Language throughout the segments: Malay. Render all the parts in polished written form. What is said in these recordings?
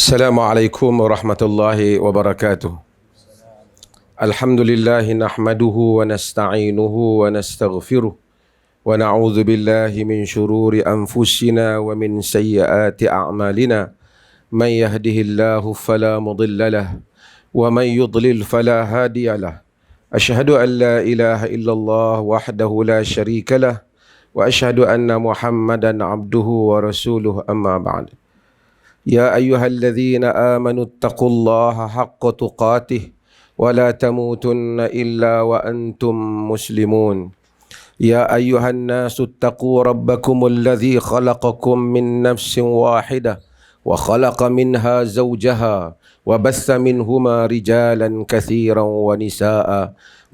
Assalamualaikum warahmatullahi wabarakatuh. Alhamdulillah nahmaduhu wa nasta'inuhu wa nastaghfiruh wa na'udzu billahi min shururi anfusina wa min sayyiati a'malina. Man yahdihillahu fala mudilla lahu wa man yudlil fala hadiya lahu. Asyhadu an la ilaha illallah wahdahu la syarika lahu wa asyhadu anna Muhammadan abduhu wa rasuluhu, amma ba'd. يا أيها الذين آمنوا اتقوا الله حق تقاته ولا تموتن إلا وأنتم مسلمون. يا أيها الناس اتقوا ربكم الذي خلقكم من نفس واحدة وخلق منها زوجها وبث منهما رجالا كثيرا ونساء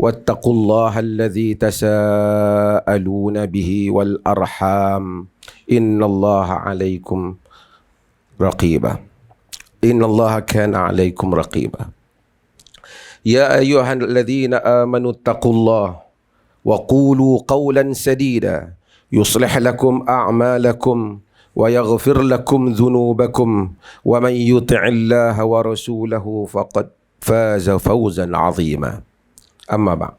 واتقوا الله الذي تساءلون به والأرحام إن الله عليكم رقيبا إن الله كان عليكم رقيبا. يا أيها الذين آمنوا اتقوا الله وقولوا قولا سديدا يصلح لكم أعمالكم ويغفر لكم ذنوبكم ومن يطع الله ورسوله فقد فاز فوزا عظيما. أما بعد.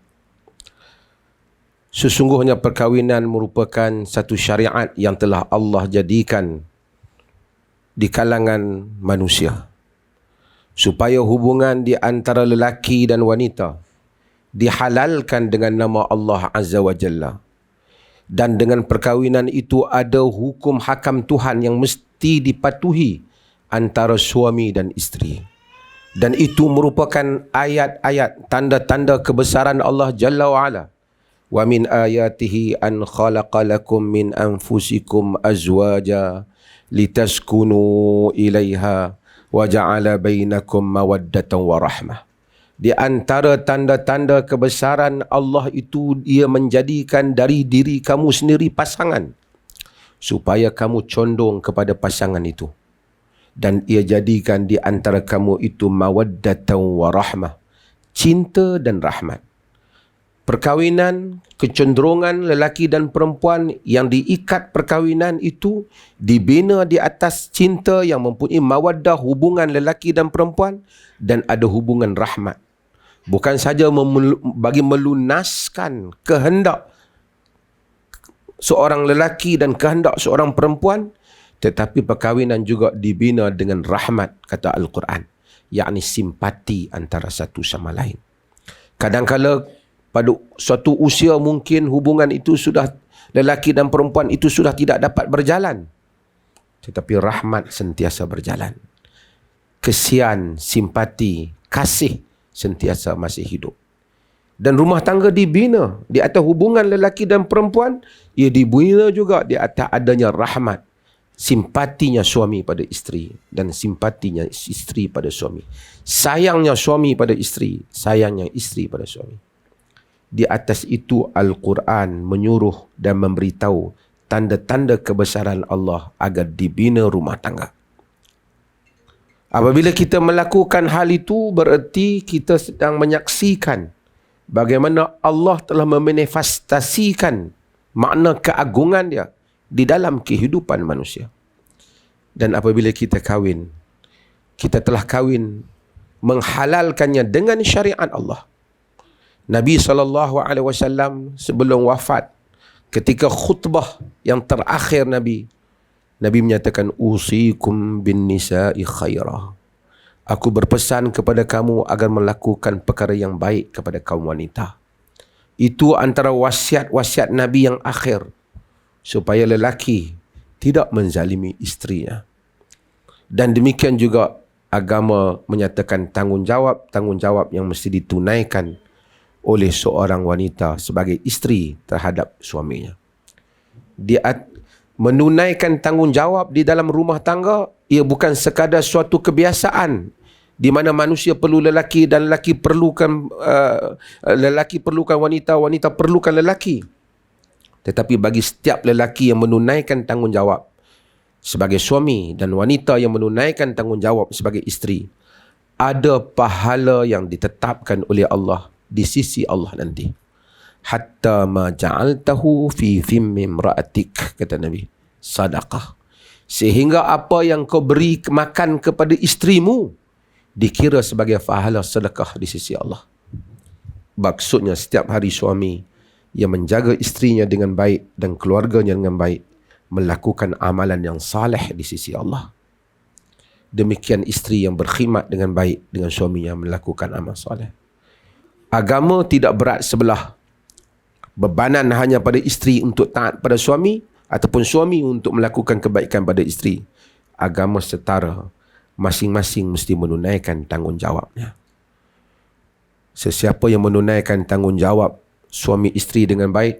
Sesungguhnya perkawinan merupakan satu syariat yang telah Allah jadikan di kalangan manusia, supaya hubungan di antara lelaki dan wanita dihalalkan dengan nama Allah Azza wa Jalla. Dan dengan perkahwinan itu ada hukum hakam Tuhan yang mesti dipatuhi antara suami dan isteri. Dan itu merupakan ayat-ayat tanda-tanda kebesaran Allah Jalla wa Ala. Wa min ayatihi an khalaqa lakum min anfusikum azwaja litaskunu ilaiha wa ja'ala bainakum mawaddatan wa rahmah. Di antara tanda-tanda kebesaran Allah itu, ia menjadikan dari diri kamu sendiri pasangan supaya kamu condong kepada pasangan itu, dan ia jadikan di antara kamu itu mawaddatan wa rahmah, cinta dan rahmat. Perkawinan, kecenderungan lelaki dan perempuan yang diikat perkawinan itu dibina di atas cinta yang mempunyai mawaddah, hubungan lelaki dan perempuan, dan ada hubungan rahmat. Bukan saja bagi melunaskan kehendak seorang lelaki dan kehendak seorang perempuan, tetapi perkawinan juga dibina dengan rahmat, kata Al-Quran, yakni simpati antara satu sama lain. Kadang-kala pada suatu usia mungkin hubungan itu sudah, lelaki dan perempuan itu sudah tidak dapat berjalan, tetapi rahmat sentiasa berjalan. Kesian, simpati, kasih sentiasa masih hidup. Dan rumah tangga dibina di atas hubungan lelaki dan perempuan, ia dibina juga di atas adanya rahmat, simpatinya suami pada isteri dan simpatinya isteri pada suami. Sayangnya suami pada isteri, sayangnya isteri pada suami. Di atas itu Al-Quran menyuruh dan memberitahu tanda-tanda kebesaran Allah agar dibina rumah tangga. Apabila kita melakukan hal itu, bererti kita sedang menyaksikan bagaimana Allah telah memanifestasikan makna keagungan dia di dalam kehidupan manusia. Dan apabila kita kahwin, kita telah kahwin menghalalkannya dengan syariat Allah. Nabi SAW sebelum wafat, ketika khutbah yang terakhir Nabi menyatakan, usikum bin nisa'i khairah. Aku berpesan kepada kamu agar melakukan perkara yang baik kepada kaum wanita. Itu antara wasiat-wasiat Nabi yang akhir, supaya lelaki tidak menzalimi isterinya. Dan demikian juga agama menyatakan tanggungjawab yang mesti ditunaikan oleh seorang wanita sebagai isteri terhadap suaminya. Menunaikan tanggungjawab di dalam rumah tangga, ia bukan sekadar suatu kebiasaan di mana manusia perlu lelaki dan lelaki perlukan wanita, wanita perlukan lelaki. Tetapi bagi setiap lelaki yang menunaikan tanggungjawab sebagai suami dan wanita yang menunaikan tanggungjawab sebagai isteri, ada pahala yang ditetapkan oleh Allah di sisi Allah nanti. Hatta ma ja'altahu fi thimmi imra'atik, kata Nabi. Sadaqah. Sehingga apa yang kau beri makan kepada isterimu dikira sebagai pahala sedekah di sisi Allah. Maksudnya setiap hari suami yang menjaga isterinya dengan baik dan keluarganya dengan baik melakukan amalan yang saleh di sisi Allah. Demikian isteri yang berkhidmat dengan baik dengan suaminya melakukan amal saleh. Agama tidak berat sebelah. Bebanan hanya pada isteri untuk taat pada suami ataupun suami untuk melakukan kebaikan pada isteri. Agama setara. Masing-masing mesti menunaikan tanggungjawabnya. Sesiapa yang menunaikan tanggungjawab suami isteri dengan baik,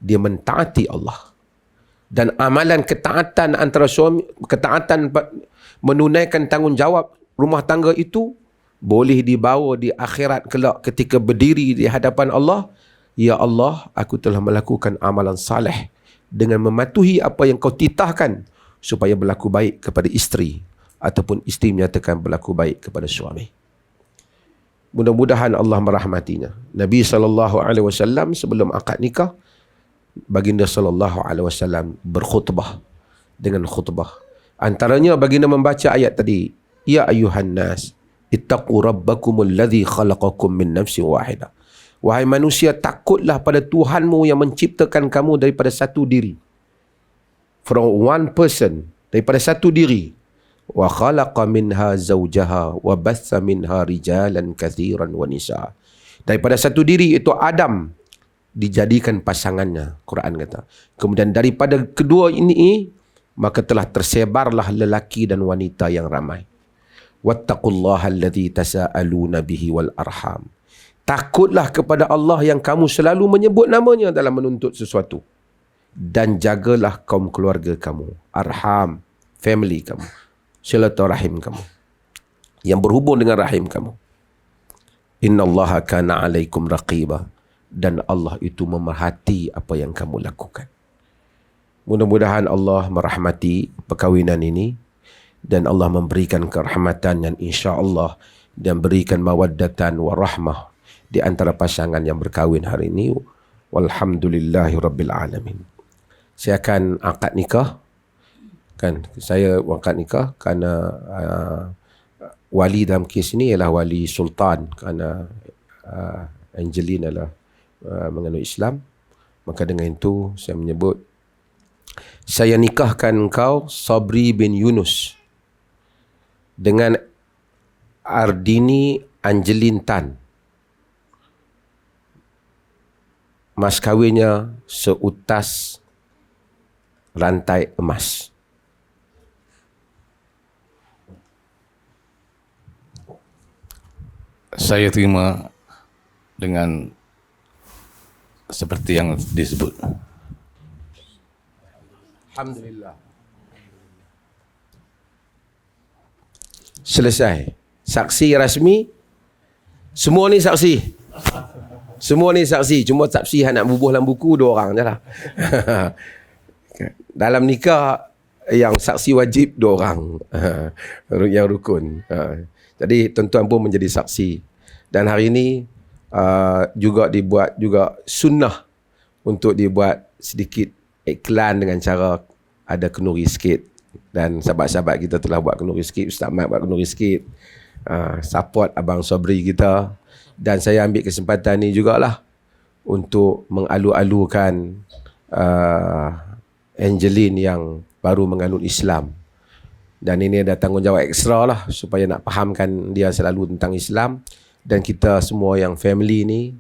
dia mentaati Allah. Dan amalan ketaatan antara suami, ketaatan menunaikan tanggungjawab rumah tangga itu boleh dibawa di akhirat kelak ketika berdiri di hadapan Allah. Ya Allah, aku telah melakukan amalan saleh dengan mematuhi apa yang kau titahkan supaya berlaku baik kepada isteri ataupun isteri menyatakan berlaku baik kepada suami. Mudah-mudahan Allah merahmatinya. Nabi SAW sebelum akad nikah, baginda SAW berkhutbah dengan khutbah. Antaranya baginda membaca ayat tadi, Ya ayuhan nas, ittaqu rabbakumul ladzi khalaqakum min nafsin wahidah. Wahai manusia, takutlah pada Tuhanmu yang menciptakan kamu daripada satu diri. From one person, daripada satu diri. Wa khalaqa minha zawjaha wa batha minha rijalan kathiran wa nisa. Daripada satu diri itu Adam dijadikan pasangannya, Quran kata. Kemudian daripada kedua ini maka telah tersebarlah lelaki dan wanita yang ramai. Wattaqullaha alladhi tasaaluna bihi wal arham. Takutlah kepada Allah yang kamu selalu menyebut namanya dalam menuntut sesuatu. Dan jagalah kaum keluarga kamu, arham, family kamu, silaturahim kamu, yang berhubung dengan rahim kamu. Innallaha kana alaikum raqiba. Dan Allah itu memerhati apa yang kamu lakukan. Mudah-mudahan Allah merahmati perkahwinan ini dan Allah memberikan kerahmatan yang insya-Allah dan berikan mawaddatan warahmah di antara pasangan yang berkahwin hari ini. Walhamdulillahirabbil alamin. Saya akan akad nikah. Saya akad nikah kerana wali dalam kes ini ialah wali sultan, kerana Angeline adalah menganut Islam. Maka dengan itu saya menyebut, saya nikahkan engkau Sabri bin Yunus dengan Ardini Angeline Tan. Mas kahwinnya seutas rantai emas. Saya terima dengan seperti yang disebut. Alhamdulillah. Selesai. Saksi rasmi. Semua ni saksi. Semua ni saksi. Cuma saksi yang nak bubuh dalam buku 2 orang je lah. Dalam nikah yang saksi wajib 2 orang. Yang rukun. Jadi tuan-tuan pun menjadi saksi. Dan hari ini juga dibuat juga sunnah untuk dibuat sedikit iklan dengan cara ada kenduri sikit. Dan sahabat-sahabat kita telah buat kenduri sikit. Ustaz Mat buat kenduri sikit. Support Abang Sabri kita. Dan saya ambil kesempatan ni jugalah untuk mengalu-alukan Angeline yang baru menganut Islam. Dan ini ada tanggungjawab ekstra lah supaya nak fahamkan dia selalu tentang Islam. Dan kita semua yang family ni,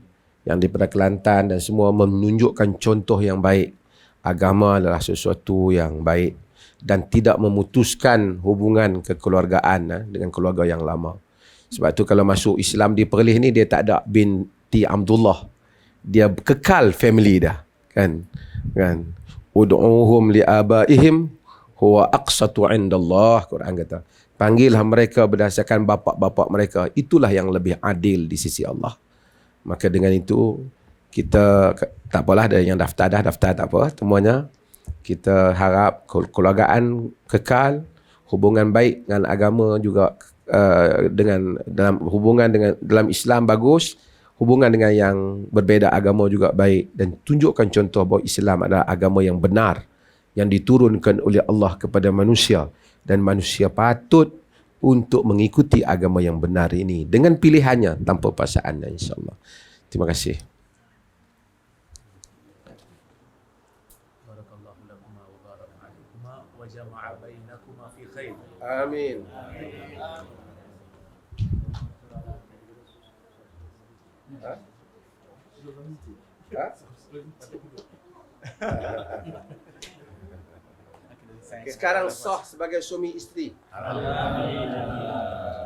yang daripada Kelantan dan semua menunjukkan contoh yang baik. Agama adalah sesuatu yang baik dan tidak memutuskan hubungan kekeluargaan dengan keluarga yang lama. Sebab tu kalau masuk Islam di Perlis ni, dia tak ada binti Abdullah. Dia kekal family dah. Kan? Ud'uhum li'abaihim huwa aqsatu indallah. Quran kata. Panggillah mereka berdasarkan bapa-bapa mereka. Itulah yang lebih adil di sisi Allah. Maka dengan itu, kita tak apalah, ada yang daftar tak apa. Semuanya kita harap kekeluargaan kekal, hubungan baik dengan agama juga, dengan dalam hubungan dengan dalam Islam bagus, hubungan dengan yang berbeza agama juga baik, dan tunjukkan contoh bahawa Islam adalah agama yang benar, yang diturunkan oleh Allah kepada manusia, dan manusia patut untuk mengikuti agama yang benar ini dengan pilihannya tanpa paksaan, insya-Allah. Terima kasih. Barakallahu lakuma wa baraka alaikuma wa jama'a bainakuma fi khair. Amin. Sekarang sah sebagai suami isteri. Alhamdulillah.